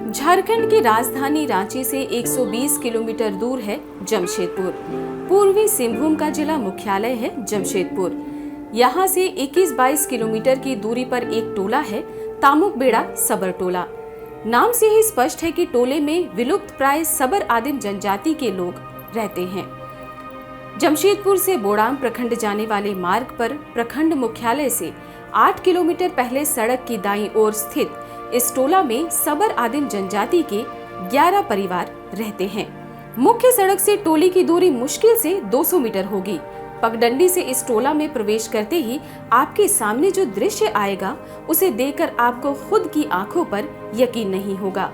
झारखंड की राजधानी रांची से 120 किलोमीटर दूर है जमशेदपुर। पूर्वी सिंहभूम का जिला मुख्यालय है जमशेदपुर। यहाँ से 21-22 किलोमीटर की दूरी पर एक टोला है तामुकबेड़ा सबर टोला। नाम से ही स्पष्ट है कि टोले में विलुप्त प्राय सबर आदिम जनजाति के लोग रहते हैं। जमशेदपुर से बोड़ाम प्रखंड जाने वाले मार्ग पर प्रखंड मुख्यालय से 8 किलोमीटर पहले सड़क की दाईं ओर स्थित इस टोला में सबर आदिम जनजाति के 11 परिवार रहते हैं। मुख्य सड़क से टोली की दूरी मुश्किल से 200 मीटर होगी। पगडंडी से इस टोला में प्रवेश करते ही आपके सामने जो दृश्य आएगा उसे देखकर आपको खुद की आंखों पर यकीन नहीं होगा।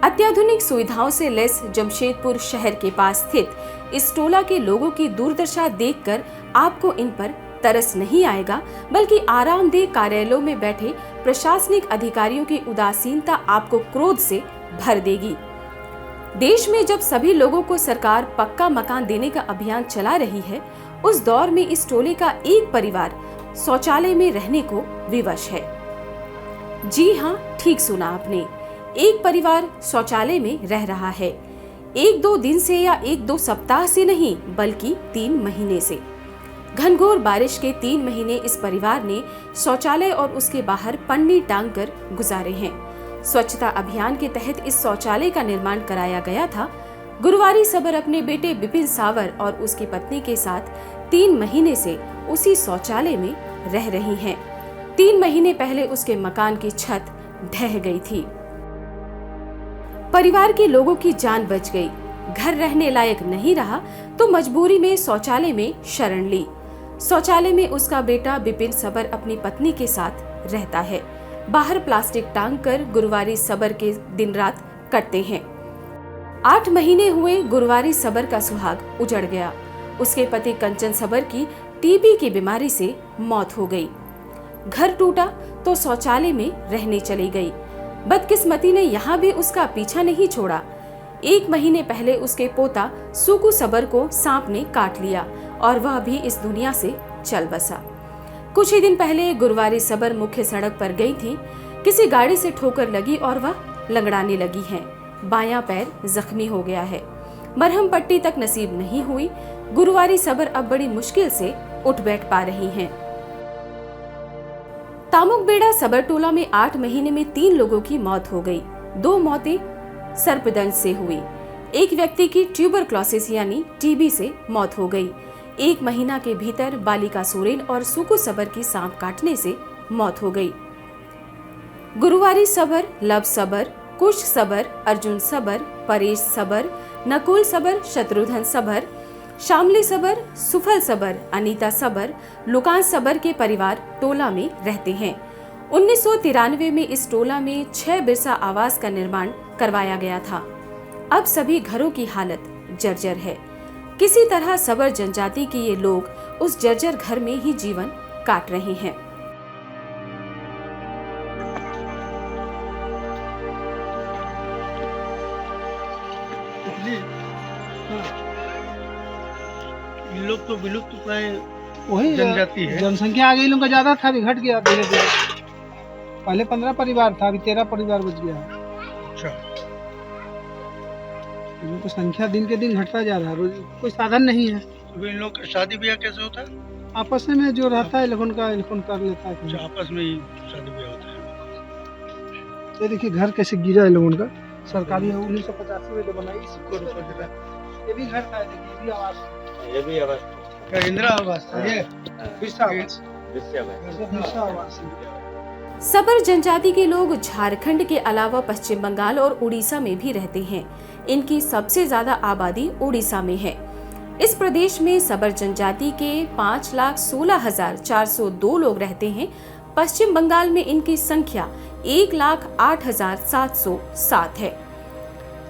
अत्याधुनिक सुविधाओं से लैस जमशेदपुर शहर के पास स्थित इस टोला के लोगों की दुर्दशा देखकर आपको इन पर तरस नहीं आएगा, बल्कि आरामदेह कार्यालयों में बैठे प्रशासनिक अधिकारियों की उदासीनता आपको क्रोध से भर देगी। देश में जब सभी लोगों को सरकार पक्का मकान देने का अभियान चला रही है, उस दौर में इस टोले का एक परिवार शौचालय में रहने को विवश है। जी हाँ, ठीक सुना आपने, एक परिवार शौचालय में रह रहा है। 1-2 दिन से या 1-2 सप्ताह से नहीं, बल्कि 3 महीने से। घनघोर बारिश के 3 महीने इस परिवार ने शौचालय और उसके बाहर पन्नी टांग कर गुजारे हैं। स्वच्छता अभियान के तहत इस शौचालय का निर्माण कराया गया था। गुरुवारी सबर अपने बेटे बिपिन सावर और उसकी पत्नी के साथ 3 महीने से उसी शौचालय में रह रही हैं। 3 महीने पहले उसके मकान की छत ढह गई थी। परिवार के लोगों की जान बच गई। घर रहने लायक नहीं रहा तो मजबूरी में शौचालय में शरण ली। शौचालय में उसका बेटा बिपिन सबर अपनी पत्नी के साथ रहता है। बाहर प्लास्टिक टांग कर गुरुवारी सबर के दिन रात कटते हैं। 8 महीने हुए गुरुवारी सबर का सुहाग उजड़ गया। उसके पति कंचन सबर की टीबी की बीमारी से मौत हो गई। घर टूटा तो शौचालय में रहने चली गई। बदकिस्मती ने यहाँ भी उसका पीछा नहीं छोड़ा। 1 महीने पहले उसके पोता सुकू सबर को सांप ने काट लिया और वह भी इस दुनिया से चल बसा। कुछ ही दिन पहले गुरुवारी सबर मुख्य सड़क पर गई थी। किसी गाड़ी से ठोकर लगी और वह लंगड़ाने लगी है। बायां पैर जख्मी हो गया है। मरहम पट्टी तक नसीब नहीं हुई। गुरुवारी सबर अब बड़ी मुश्किल से उठ बैठ पा रही हैं। तामुकबेड़ा सबर टोला में 8 महीने में 3 लोगों की मौत हो गई। 2 मौतें सर्पदंश से हुई। एक व्यक्ति की ट्यूबरक्लोसिस यानी टीबी से मौत हो गई। 1 महीना के भीतर बालिका सोरेन और सुकू सबर की सांप काटने से मौत हो गई। गुरुवारी सबर, लव सबर, कुश सबर, अर्जुन सबर, परेश सबर, नकुल सबर, शत्रुघ्न सबर, शामली सबर, सुफल सबर, अनीता सबर, लुकान सबर के परिवार टोला में रहते हैं। 1993 में इस टोला में 6 बिरसा आवास का निर्माण करवाया गया था। अब सभी घरों की हालत जर्जर है। किसी तरह सबर जनजाति के ये लोग उस जर्जर घर में ही जीवन काट रहे हैं। इन लोग तो विलुप्त प्राय वही जनजाति है। जनसंख्या आ गई, लोगों का ज्यादा था, अभी घट गया धीरे धीरे। पहले 15 परिवार था, अभी 13 परिवार बच गया। अच्छा, लोगों की संख्या दिन के दिन घटता जा रहा है। रोज कोई साधन नहीं है। तो इन लोग का शादी ब्याह कैसे होता है? आपस में जो रहता है लोगों का इलेक्शन कर लेता है। अच्छा, आपस में ही शादी ब्याह होता है। ये देखिए घर कैसे गिरा है लोगों का। सरकारी है 1985 में जो बनाई, इसको रुपये देता है। ये भी घर था, देखिए ये भी आवास, ये भी आवास क्या इंदिरा आवास था ये? बिरसा आवास, दृश्य है। ये बिरसा आवास है। सबर जनजाति के लोग झारखंड के अलावा पश्चिम बंगाल और उड़ीसा में भी रहते हैं। इनकी सबसे ज्यादा आबादी उड़ीसा में है। इस प्रदेश में सबर जनजाति के 5,16,402 लोग रहते हैं। पश्चिम बंगाल में इनकी संख्या 1,08,707 है।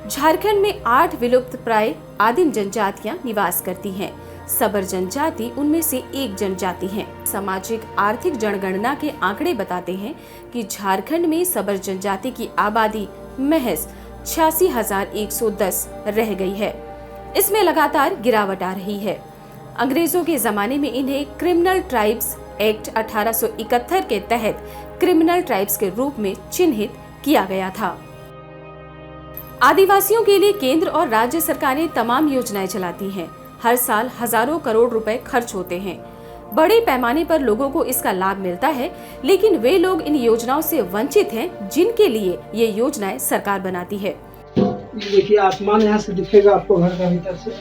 झारखंड में 8 विलुप्त प्राय आदिम जनजातियां निवास करती हैं। सबर जनजाति उनमें से एक जनजाति है। सामाजिक आर्थिक जनगणना के आंकड़े बताते हैं कि झारखंड में सबर जनजाति की आबादी महज 86,110 रह गई है। इसमें लगातार गिरावट आ रही है। अंग्रेजों के जमाने में इन्हें क्रिमिनल ट्राइब्स एक्ट 1871 के तहत क्रिमिनल ट्राइब्स के रूप में चिन्हित किया गया था। आदिवासियों के लिए केंद्र और राज्य सरकारें तमाम योजनाएं चलाती हैं। हर साल हजारों करोड़ रुपए खर्च होते हैं। बड़े पैमाने पर लोगों को इसका लाभ मिलता है, लेकिन वे लोग इन योजनाओं से वंचित हैं जिनके लिए ये योजनाएं सरकार बनाती है। ये देखिए आसमान यहाँ से दिखेगा आपको घर का भीतर से।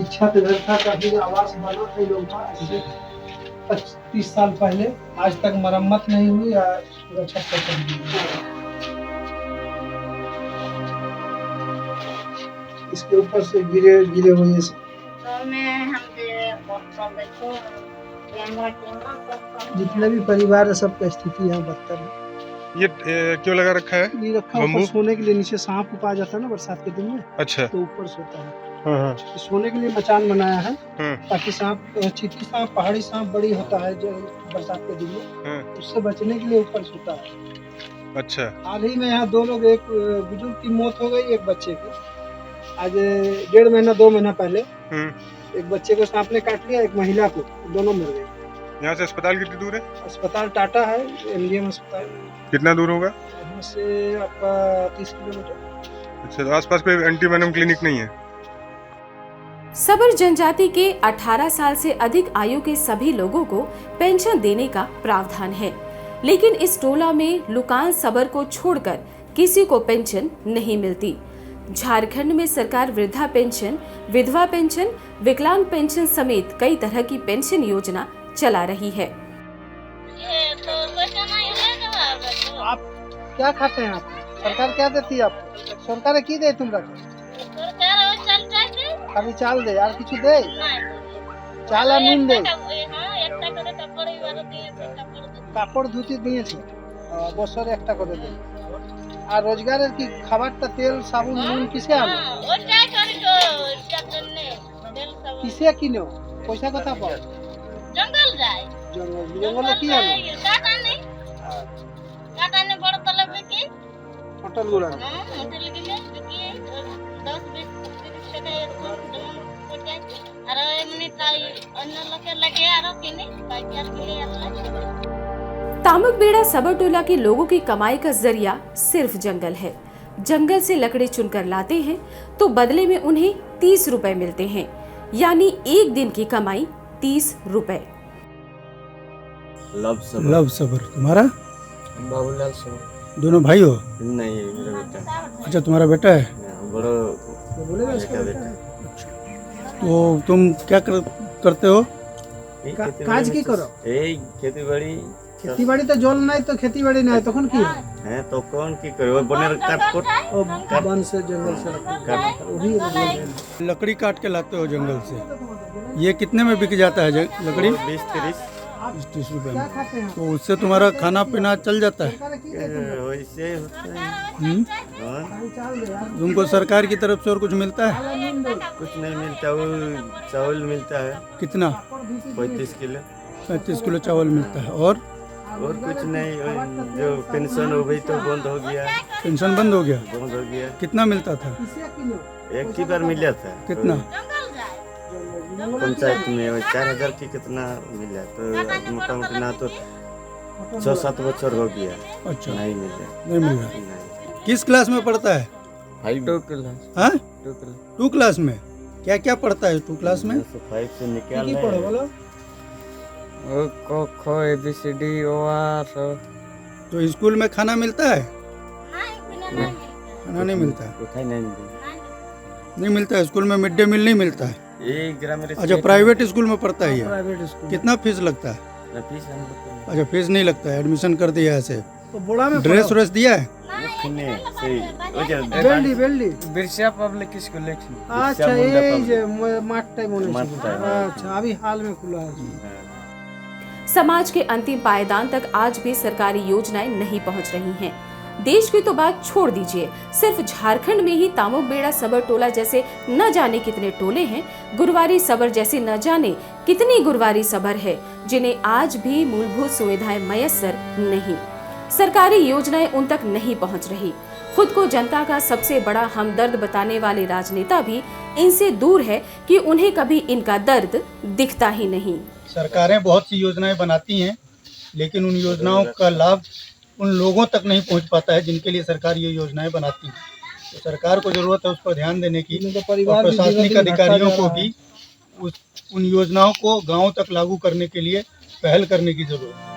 छत घर था, काफी आवास बना था लोग था ऐसे 25-30 साल पहले। आज तक मरम्मत नहीं हुई या पूरा छत पर चढ़ गई। इसके ऊपर से गिरे हुए जितने भी परिवार है सबका स्थिति यहाँ बदतर है। ये क्यों लगा रखा है? ये रखा ऊपर सोने के लिए, नीचे सांप उपाया जाता है ना बरसात के दिन में। अच्छा। तो ऊपर सोता है। हाँ। तो सोने के लिए मचान बनाया है ताकि सांप, चींटी सांप, पहाड़ी सांप बड़ी होता है जो बरसात के दिन में, उससे बचने के लिए ऊपर सोता है। अच्छा। हाल ही में यहाँ 2 लोग, एक बुजुर्ग की मौत हो गई, एक बच्चे की। आज 1.5 महीना 2 महीना पहले एक बच्चे को सांप ने काट लिया, एक महिला को, दोनों मर गए। यहाँ से अस्पताल कितनी दूर है? अस्पताल टाटा है, MDM अस्पताल। कितना दूर होगा? यहाँ से आपका 30 किलोमीटर। अच्छा, तो आसपास कोई एंटी वेनम क्लिनिक नहीं है? सबर जनजाति के 18 साल से अधिक आयु के सभी लोगों को पेंशन देने का प्रावधान है, लेकिन इस टोला में लुकान सबर को छोड़कर किसी को पेंशन नहीं मिलती। झारखंड में सरकार वृद्धा पेंशन, विधवा पेंशन, विकलांग पेंशन समेत कई तरह की पेंशन योजना चला रही है। आप क्या खाते हैं? आप सरकार क्या देती है आपको? सरकार की दे तुम खाली चाल दे यार, किछु दे? चाल और नून दे, কাপড় ধুতি দিয়েছে বছরে একটা করে দেয়। আর রোজগারের কি খাবারটা তেল সাবুন নুন কিসে আনো? কিসে কিনো? পয়সা কথা পাও? জঙ্গল যায়। জঙ্গলে কি আনো? কাটানে বড় তলে বিকি হোটেল গুলো। হোটেল গিয়ে বিকি 10-20 টাকা এরকম কোটায়। আর এমনি তাই অন্য লোকে লাগে আর কিনে বাজার গিয়ে আনলা। तामुकबेड़ा सबर टोला के लोगों की कमाई का जरिया सिर्फ जंगल है। जंगल से लकड़ी चुनकर लाते हैं तो बदले में उन्हें 30 रुपए मिलते हैं, यानी एक दिन की कमाई 30 रुपए। लव सबर तुम्हारा? बाबूलाल सबर। दोनों भाई हो? नहीं, मेरा बेटा। अच्छा, तुम्हारा बेटा है? बड़ा बेटा। तो तुम क्या करते हो? কাজ কি করো? এই খেতিবাড়ি। খেতিবাড়ি তো জল নাই, তো খেতিবাড়ি নাই তখন কি? হ্যাঁ, তখন কি করে? ওই বনের কাঠ वन से जंगल से लकड़ी काट के लाते हो जंगल से। ये कितने में बिक जाता है लकड़ी? 20-30 रुपए में। तो उससे तुम्हारा खाना पीना चल जाता है? वैसे होता है। तुमको सरकार की तरफ से और कुछ मिलता है? कुछ नहीं मिलता। वो चावल मिलता है। कितना? 35 किलो। 35 किलो चावल मिलता है। और कुछ नहीं। जो पेंशन हो गई तो बंद हो गया। पेंशन बंद हो गया? बंद हो गया। कितना मिलता था? एक ही बार मिला था। कितना? पंचायत में 4000 की कितना मिला, तो मोटा मोटी ना तो 6-7 बच्चर हो गया। अच्छा, नहीं मिला। नहीं मिला। किस क्लास में पढ़ता है? 2 क्लास। हाँ, 2 क्लास में। क्या क्या पढ़ता है 2 क्लास में? 5 से निकाल क ख ABCD OR। तो स्कूल में खाना मिलता है? खाना नहीं मिलता है। नहीं मिलता है स्कूल में। मिड डे मील नहीं मिलता है। अच्छा, प्राइवेट स्कूल में पढ़ता है ये? Private school. कितना फीस लगता है? अच्छा, फीस नहीं लगता है, एडमिशन कर दिया है ऐसे। तो बोड़ा में ड्रेस व्रेस दिया है? Beldih Beldih Birsa public school. अच्छा, ये जे माठ टाइम होने। अच्छा, अभी हाल में खुला है। समाज के अंतिम पायदान तक आज भी सरकारी योजनाएं नहीं पहुंच रही हैं। देश की तो बात छोड़ दीजिए, सिर्फ झारखंड में ही तामुकबेड़ा सबर टोला जैसे न जाने कितने टोले हैं, गुरवारी सबर जैसी न जाने कितनी गुरवारी सबर है जिन्हें आज भी मूलभूत सुविधाएं मयस्सर नहीं। सरकारी योजनाएं उन तक नहीं पहुंच रही। खुद को जनता का सबसे बड़ा हमदर्द बताने वाले राजनेता भी इनसे दूर है कि उन्हें कभी इनका दर्द दिखता ही नहीं। सरकारें बहुत सी योजनाएं बनाती हैं, लेकिन उन योजनाओं का लाभ उन लोगों तक नहीं पहुंच पाता है जिनके लिए सरकार ये योजनाएं बनाती है। तो सरकार को ज़रूरत है उस पर ध्यान देने की, और प्रशासनिक अधिकारियों को भी उन योजनाओं को गाँव तक लागू करने के लिए पहल करने की ज़रूरत है।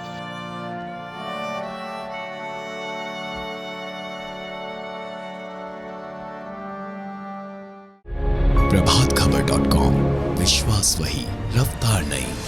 प्रभातखबर.com, विश्वास वही, रफ्तार नहीं।